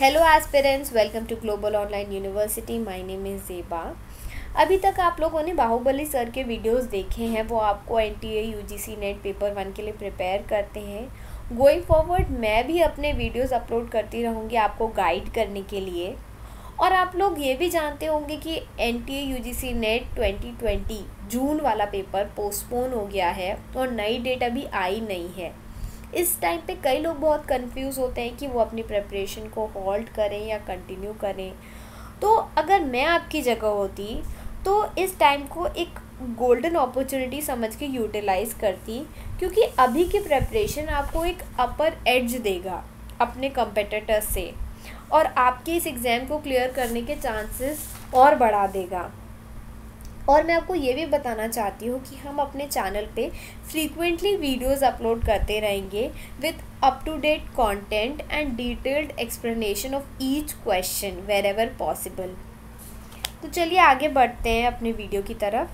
Hello aspirants, welcome to global online university. My name is Zeba. अभी तक आप लोगों ने बाहुबली सर के वीडियोस देखे हैं, वो आपको एनटीए यूजीसी नेट पेपर 1 के लिए प्रिपेयर करते हैं। गोइंग फॉरवर्ड मैं भी अपने वीडियोस अपलोड करती रहूँगी आपको गाइड करने के लिए। और आप लोग ये भी जानते होंगे कि एनटीए यूजीसी नेट 2020 जून वाला पेपर पोस्टपोन हो गया है और नई डेट अभी आई नहीं है। इस टाइम पे कई लोग बहुत कंफ्यूज होते हैं कि वो अपनी प्रिपरेशन को होल्ड करें या कंटिन्यू करें। तो अगर मैं आपकी जगह होती तो इस टाइम को एक गोल्डन अपॉर्चुनिटी समझ के यूटिलाइज़ करती, क्योंकि अभी की प्रिपरेशन आपको एक अपर एज देगा अपने कंपेटिटर्स से और आपके इस एग्ज़ाम को क्लियर करने के चांसेस और बढ़ा देगा। और मैं आपको ये भी बताना चाहती हूँ कि हम अपने चैनल पे फ्रीक्वेंटली वीडियोस अपलोड करते रहेंगे with up to date content and detailed explanation of each question wherever possible. तो चलिए आगे बढ़ते हैं अपने वीडियो की तरफ।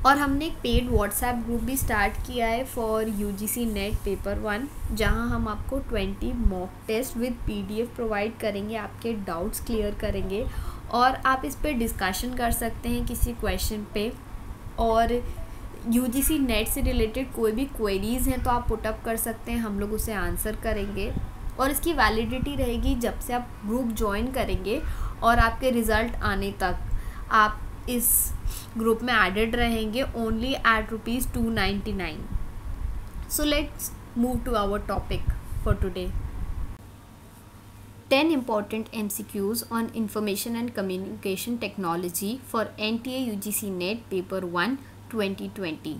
और हमने एक पेड व्हाट्सएप ग्रुप भी स्टार्ट किया है फॉर यूजीसी नेट पेपर 1, जहां हम आपको 20 mock test with PDF provide करेंगे, आपके डाउट्स क्लियर करेंगे और आप इस पर डिस्कशन कर सकते हैं किसी क्वेश्चन पे। और यूजीसी नेट से रिलेटेड कोई भी क्वेरीज़ हैं तो आप पुटअप कर सकते हैं, हम लोग उसे आंसर करेंगे। और इसकी वैलिडिटी रहेगी जब से आप ग्रुप ज्वाइन करेंगे और आपके रिज़ल्ट आने तक आप इस ग्रुप में एडेड रहेंगे only at ₹299। So let's move to our topic for today. 10 important MCQs on Information and Communication Technology for NTA UGC NET Paper 1 2020.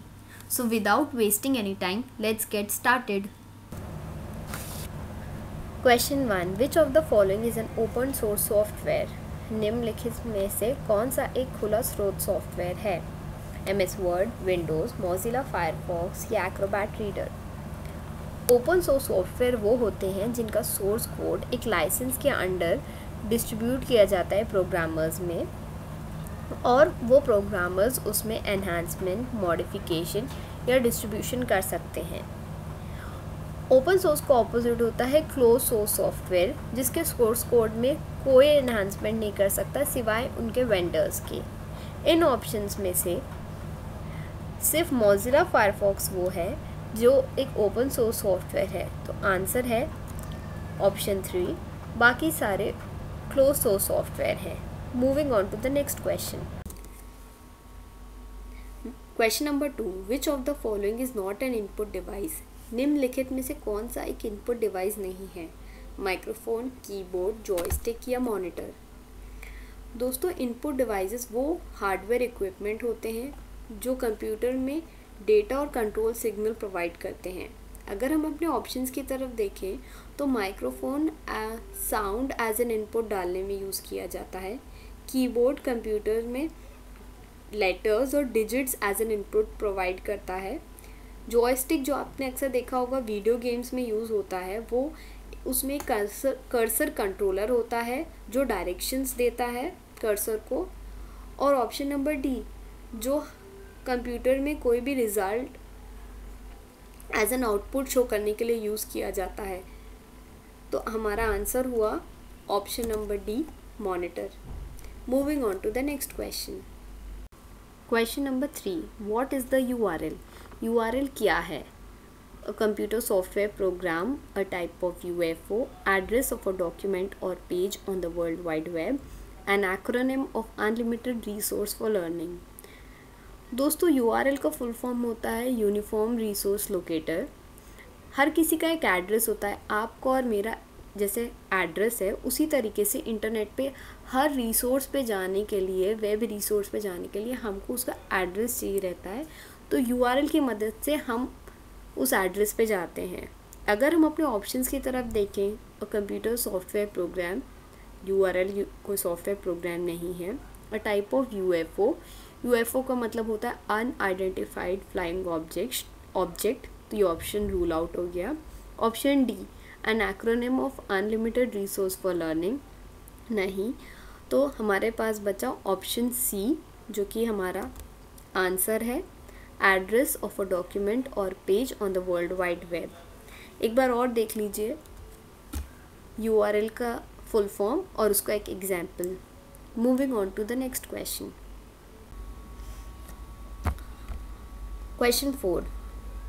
So without wasting any time, let's get started. Question 1. Which of the following is an open source software? निम्नलिखित में से कौन सा एक खुला स्रोत software है? MS Word, Windows, Mozilla Firefox या Acrobat Reader? Open source software वो होते हैं जिनका सोर्स कोड एक लाइसेंस के अंडर डिस्ट्रीब्यूट किया जाता है प्रोग्रामर्स में, और वो प्रोग्रामर्स उसमें एनहांसमेंट, मॉडिफिकेशन या डिस्ट्रीब्यूशन कर सकते हैं। ओपन सोर्स का ऑपोजिट होता है क्लोज सोर्स सॉफ्टवेयर, जिसके सोर्स कोड में कोई एनहांसमेंट नहीं कर सकता सिवाय उनके वेंडर्स के। इन ऑप्शंस में से सिर्फ मोजिला फायरफॉक्स वो है जो एक ओपन सोर्स सॉफ्टवेयर है, तो आंसर है ऑप्शन 3। बाकी सारे क्लोज सोर्स सॉफ्टवेयर हैं। Moving on to the next question. Question number 2. Which of the following is not an input device? निम्नलिखित में से कौन सा एक इनपुट डिवाइस नहीं है? माइक्रोफोन, कीबोर्ड, जॉयस्टिक या मॉनिटर? दोस्तों, इनपुट डिवाइसेस वो हार्डवेयर इक्विपमेंट होते हैं जो कंप्यूटर में डेटा और कंट्रोल सिग्नल प्रोवाइड करते हैं। अगर हम अपने ऑप्शंस की तरफ देखें तो microphone sound as an input डालने में यूज़ किया जाता है। कीबोर्ड कंप्यूटर में लेटर्स और digits as an input provide करता है। जॉयस्टिक, जो आपने अक्सर देखा होगा वीडियो गेम्स में यूज़ होता है, वो उसमें कर्सर कंट्रोलर होता है जो डायरेक्शंस देता है कर्सर को। और ऑप्शन नंबर डी, जो कंप्यूटर में कोई भी result as an output show करने के लिए यूज़ किया जाता है। तो हमारा आंसर हुआ option number D, monitor. Moving on to the next question. Question number 3. What is the URL? URL क्या है? A computer software program, a type of UFO, address of a document or page on the World Wide Web, an acronym of Unlimited Resource for Learning. दोस्तों, URL का full form होता है uniform resource locator. हर किसी का एक address होता है, आपका और मेरा जैसे एड्रेस है उसी तरीके से इंटरनेट पे हर रिसोर्स पे जाने के लिए, वेब रिसोर्स पे जाने के लिए हमको उसका एड्रेस चाहिए रहता है। तो URL की मदद से हम उस एड्रेस पे जाते हैं। अगर हम अपने ऑप्शंस की तरफ देखें तो कंप्यूटर सॉफ्टवेयर प्रोग्राम, URL कोई सॉफ्टवेयर प्रोग्राम नहीं है। अ टाइप ऑफ UFO का मतलब होता है अनआइडेंटिफाइड फ्लाइंग ऑब्जेक्ट, तो ये ऑप्शन रूल आउट हो गया। Option D, an acronym of unlimited resource for learning, नहीं। तो हमारे पास बचा ऑप्शन सी, जो कि हमारा आंसर है एड्रेस ऑफ अ डॉक्यूमेंट और page on the world wide web. एक बार और देख लीजिए। URL का फुल फॉर्म और उसका एक example. Moving on to the next question. Question 4,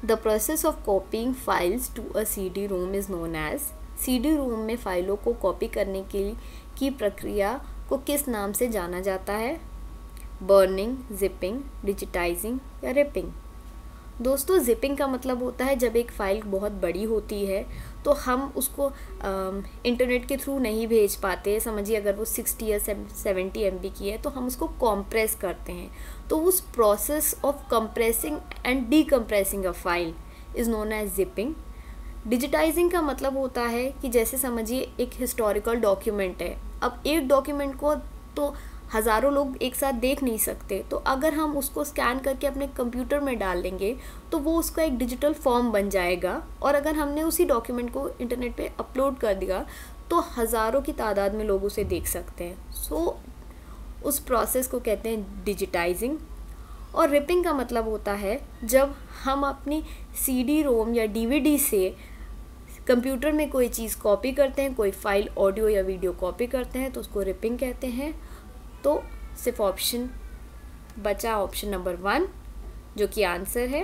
the process of copying files to a CD-ROM is known as. CD-ROM में फाइलों को कॉपी करने की प्रक्रिया को किस नाम से जाना जाता है? बर्निंग, जिपिंग, डिजिटाइजिंग या रिपिंग। दोस्तों, जिपिंग का मतलब होता है जब एक फ़ाइल बहुत बड़ी होती है तो हम उसको इंटरनेट के थ्रू नहीं भेज पाते। समझिए अगर वो 60 या 70 MB की है तो हम उसको कॉम्प्रेस करते हैं, तो उस process of compressing and decompressing a file is known as zipping. Digitising का मतलब होता है कि जैसे समझिए एक हिस्टोरिकल डॉक्यूमेंट है, अब एक डॉक्यूमेंट को तो हज़ारों लोग एक साथ देख नहीं सकते, तो अगर हम उसको स्कैन करके अपने कंप्यूटर में डाल लेंगे तो वो उसका एक डिजिटल फॉर्म बन जाएगा, और अगर हमने उसी डॉक्यूमेंट को इंटरनेट पे अपलोड कर दिया तो हज़ारों की तादाद में लोग उसे देख सकते हैं। सो उस प्रोसेस को कहते हैं डिजिटाइजिंग। और रिपिंग का मतलब होता है जब हम अपनी CD-ROM या DVD से कंप्यूटर में कोई चीज़ कॉपी करते हैं, कोई फाइल ऑडियो या वीडियो कॉपी करते हैं तो उसको रिपिंग कहते हैं। तो सिर्फ ऑप्शन बचा ऑप्शन नंबर 1 जो कि आंसर है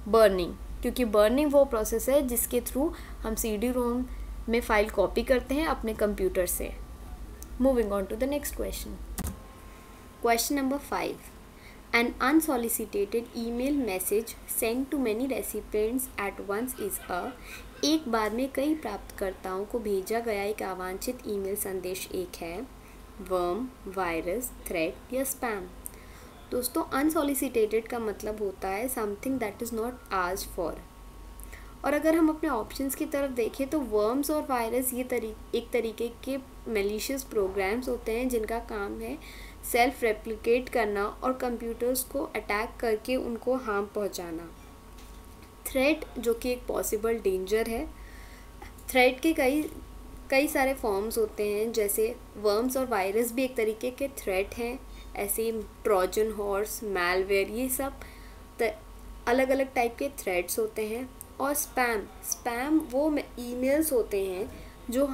बर्निंग, क्योंकि बर्निंग वो प्रोसेस है जिसके थ्रू हम CD-ROM में फ़ाइल कॉपी करते हैं अपने कंप्यूटर से। Moving on to the next question. Question number 5, an unsolicited email message send to many recipients at once is a. एक बार में कई प्राप्तकर्ताओं को भेजा गया एक अवांछित ईमेल संदेश एक है वर्म, वायरस, थ्रेट या स्पैम। दोस्तों, अनसॉलिसिटेटेड का मतलब होता है something that is not asked for. और अगर हम अपने ऑप्शंस की तरफ देखें तो वर्म्स और वायरस ये एक तरीके के मैलिशियस प्रोग्राम्स होते हैं जिनका काम है सेल्फ रेप्लिकेट करना और कंप्यूटर्स को अटैक करके उनको हार्म पहुंचाना। थ्रेट जो कि एक पॉसिबल डेंजर है। थ्रेट के कई सारे फॉर्म्स होते हैं, जैसे वर्म्स और वायरस भी एक तरीके के थ्रेट हैं। ऐसे ट्रोजन हॉर्स, मैलवेयर, ये सब अलग अलग टाइप के थ्रेट्स होते हैं। और स्पैम वो ईमेल्स होते हैं जो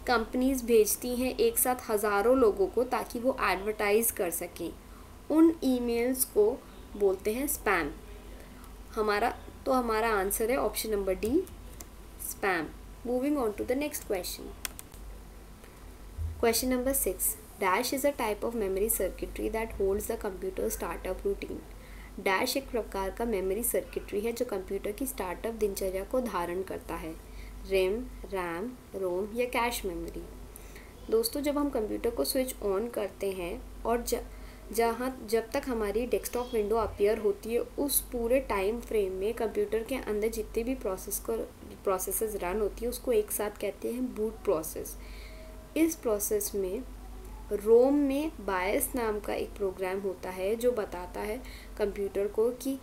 कंपनीज भेजती हैं एक साथ हज़ारों लोगों को ताकि वो एडवर्टाइज़ कर सकें। उन ईमेल्स को बोलते हैं स्पैम। हमारा आंसर है option number D, spam. Moving on to the next question. Question number 6, dash is a type of memory circuitry that holds the computer startup routine. Dash एक प्रकार का मेमोरी सर्किटरी है जो कंप्यूटर की startup दिनचर्या को धारण करता है। रिम, रैम, रोम या कैश मेमोरी। दोस्तों, जब हम कंप्यूटर को स्विच ऑन करते हैं और जब तक हमारी डेस्कटॉप विंडो अपीयर होती है उस पूरे टाइम फ्रेम में कंप्यूटर के अंदर जितने भी प्रोसेसेस रन होती है उसको एक साथ कहते हैं बूट प्रोसेस। इस प्रोसेस में रोम में बायस नाम का एक प्रोग्राम होता है जो बताता है कंप्यूटर को कि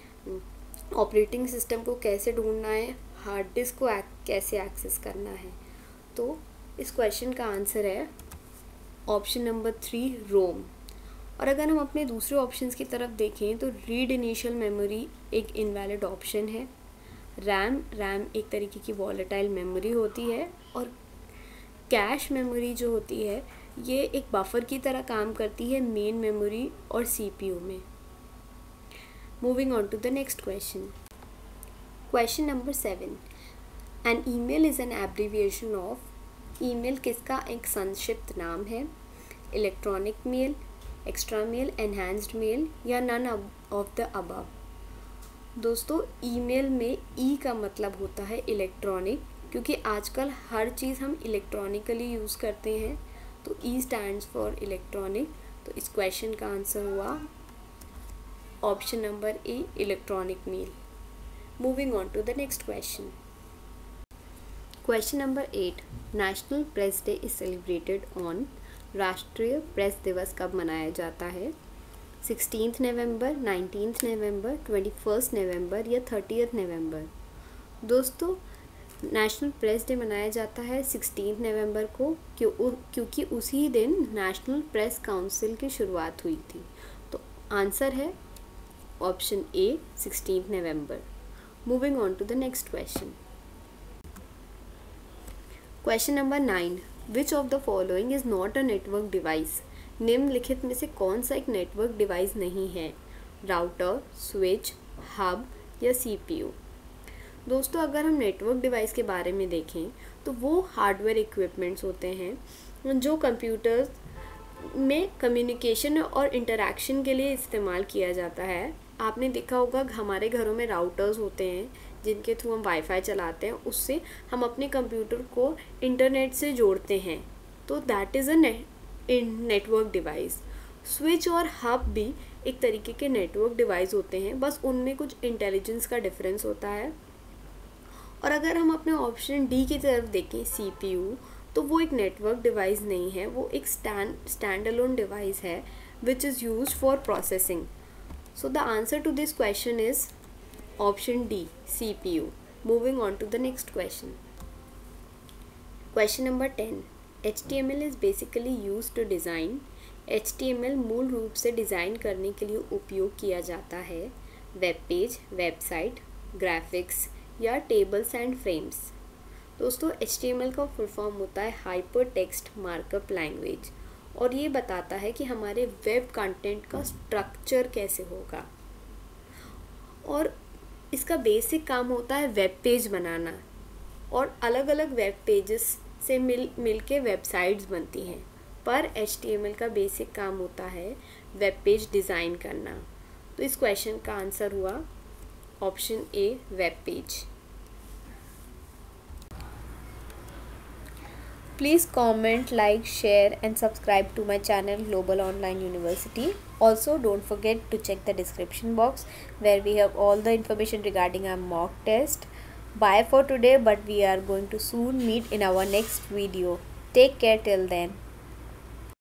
ऑपरेटिंग सिस्टम को कैसे ढूंढना है, हार्ड डिस्क को कैसे एक्सेस करना है। तो इस क्वेश्चन का आंसर है ऑप्शन नंबर 3, रोम। और अगर हम अपने दूसरे ऑप्शंस की तरफ देखें तो रीड इनिशियल मेमोरी एक इनवैलिड ऑप्शन है। रैम एक तरीके की वॉलेटाइल मेमोरी होती है। और कैश मेमोरी जो होती है ये एक बफर की तरह काम करती है मेन मेमोरी और CPU में। Moving on to the next question. Question number 7, an email is an abbreviation of. Email किसका एक संक्षिप्त नाम है? Electronic mail, extra mail, enhanced mail या नन ऑफ द अबव। दोस्तों, ईमेल में ई का मतलब होता है इलेक्ट्रॉनिक, क्योंकि आजकल हर चीज़ हम इलेक्ट्रॉनिकली यूज़ करते हैं, तो ई स्टैंड्स फॉर इलेक्ट्रॉनिक। तो इस क्वेश्चन का आंसर हुआ option number A, electronic mail. Moving on to the next question. Question number 8, national press day is celebrated on. राष्ट्रीय प्रेस दिवस कब मनाया जाता है? 16 नवंबर, 19 नवंबर, 21 नवंबर या 30 नवंबर। दोस्तों, नेशनल प्रेस डे मनाया जाता है 16 नवंबर को, क्योंकि उसी दिन नेशनल प्रेस काउंसिल की शुरुआत हुई थी। तो आंसर है ऑप्शन ए, 16 नवंबर। Moving on to the next question. Question number 9, which of the following is not a network device? निम्नलिखित में से कौन सा एक नेटवर्क डिवाइस नहीं है? राउटर, स्विच, हब या सीपीयू? दोस्तों, अगर हम नेटवर्क डिवाइस के बारे में देखें तो वो हार्डवेयर इक्विपमेंट्स होते हैं जो कंप्यूटर्स में कम्युनिकेशन और इंटरैक्शन के लिए इस्तेमाल किया जाता है। आपने देखा होगा हमारे घरों में राउटर्स होते हैं जिनके थ्रू हम वाईफाई चलाते हैं, उससे हम अपने कंप्यूटर को इंटरनेट से जोड़ते हैं, तो that is a network device. Switch और हब भी एक तरीके के नेटवर्क डिवाइस होते हैं, बस उनमें कुछ इंटेलिजेंस का डिफरेंस होता है। और अगर हम अपने ऑप्शन डी की तरफ देखें, सीपीयू, तो वो एक नेटवर्क डिवाइस नहीं है, वो एक स्टैंड अलोन डिवाइस है which is used for processing. So the answer to this question is option D, CPU. Moving on to the next question. Question number 10. HTML is basically used to design. HTML मूल रूप से design करने के लिए उपयोग किया जाता है वेब पेज, वेबसाइट, ग्राफिक्स या टेबल्स एंड फ्रेम्स। दोस्तों, HTML का फुल फॉर्म होता है हाइपर टेक्स्ट मार्कअप लैंग्वेज, और ये बताता है कि हमारे वेब कंटेंट का स्ट्रक्चर कैसे होगा, और इसका बेसिक काम होता है वेब पेज बनाना, और अलग अलग वेब पेजेस से मिल के वेबसाइट्स बनती हैं। पर HTML का बेसिक काम होता है वेब पेज डिज़ाइन करना। तो इस क्वेश्चन का आंसर हुआ option A, web page. Please comment, like, share and subscribe to my channel Global Online University. Also, don't forget to check the description box where we have all the information regarding our mock test. Bye for today, but we are going to soon meet in our next video. Take care till then.